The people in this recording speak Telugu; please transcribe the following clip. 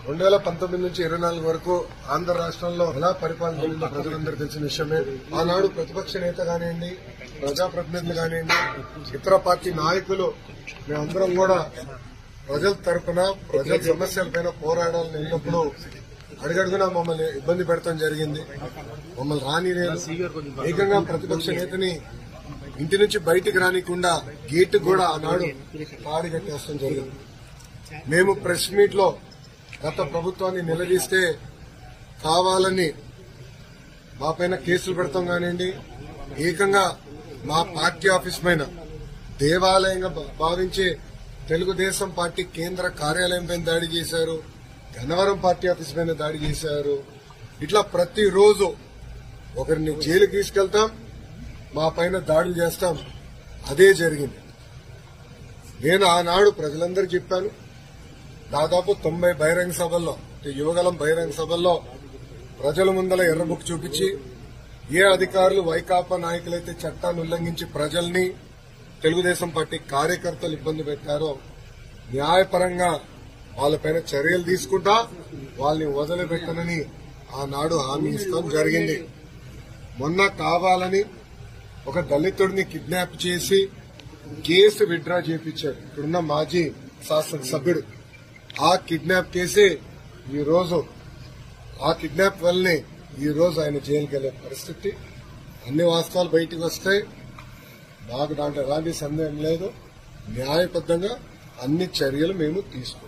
2019 నుంచి 24 వరకు ఆంధ్ర రాష్ట్రంలో ఎలా పరిపాలన జరిగిందో ప్రజలందరూ తెలిసిన విషయమే. ఆనాడు ప్రతిపక్ష నేత కానివ్వండి, ప్రజాప్రతినిధులు కానివ్వండి, ఇతర పార్టీ నాయకులు మేమందరం కూడా ప్రజల తరఫున ప్రజల సమస్యలపైన పోరాడాలని వెళ్ళినప్పుడు అడుగడుగునా మమ్మల్ని ఇబ్బంది పెడతాం జరిగింది. మమ్మల్ని రానిలేదు. ఏకంగా ప్రతిపక్ష నేతని ఇంటి నుంచి బయటికి రానికుండా గేటు కూడా ఆనాడు తాడి కట్టేస్తాం జరిగింది. మేము ప్రెస్ మీట్ లో గత ప్రభుత్వాన్ని నిలదీస్తే కావాలని మా పైన కేసులు పెడతాం కానివ్వండి, ఏకంగా మా పార్టీ ఆఫీస్ పైన దేవాలయంగా భావించే తెలుగుదేశం పార్టీ కేంద్ర కార్యాలయం పైన దాడి చేశారు, గన్నవరం పార్టీ ఆఫీస్ పైన దాడి చేశారు. ఇట్లా ప్రతిరోజు ఒకరిని జైలుకి తీసుకెళ్తాం, మా పైన దాడులు చేస్తాం. అదే జరిగింది. నేను ఆనాడు ప్రజలందరికీ చెప్పాను. దాదాపు 90 బహిరంగ సభల్లో, యువగలం బహిరంగ సభల్లో ప్రజల ముందల ఎర్రబుక్ చూపించి ఏ అధికారులు వైకాపా నాయకులైతే చట్టాన్ని ఉల్లంఘించి ప్రజల్ని, తెలుగుదేశం పార్టీ కార్యకర్తలు ఇబ్బంది పెట్టారో న్యాయపరంగా వాళ్ళపైన చర్యలు తీసుకుంటా వాళ్ళని వదిలిపెట్టనని ఆనాడు హామీ ఇస్తాం జరిగింది. మొన్న కావాలని ఒక దళితుడిని కిడ్నాప్ చేసి కేసు విత్డ్రా చేయించారు ఇక్కడున్న మాజీ శాసనసభ్యుడు. ఆ కిడ్నాప్ కేసే ఈ రోజు, ఆ కిడ్నాప్ వల్లనే ఈ రోజు ఆయన జైలుకి వెళ్లే పరిస్థితి. అన్ని వాస్తవాలు బయటకు వస్తాయి. మాకు దాంట్లో ఎలాంటి సందేహం లేదు. న్యాయబద్దంగా అన్ని చర్యలు మేము తీసుకుంటాం.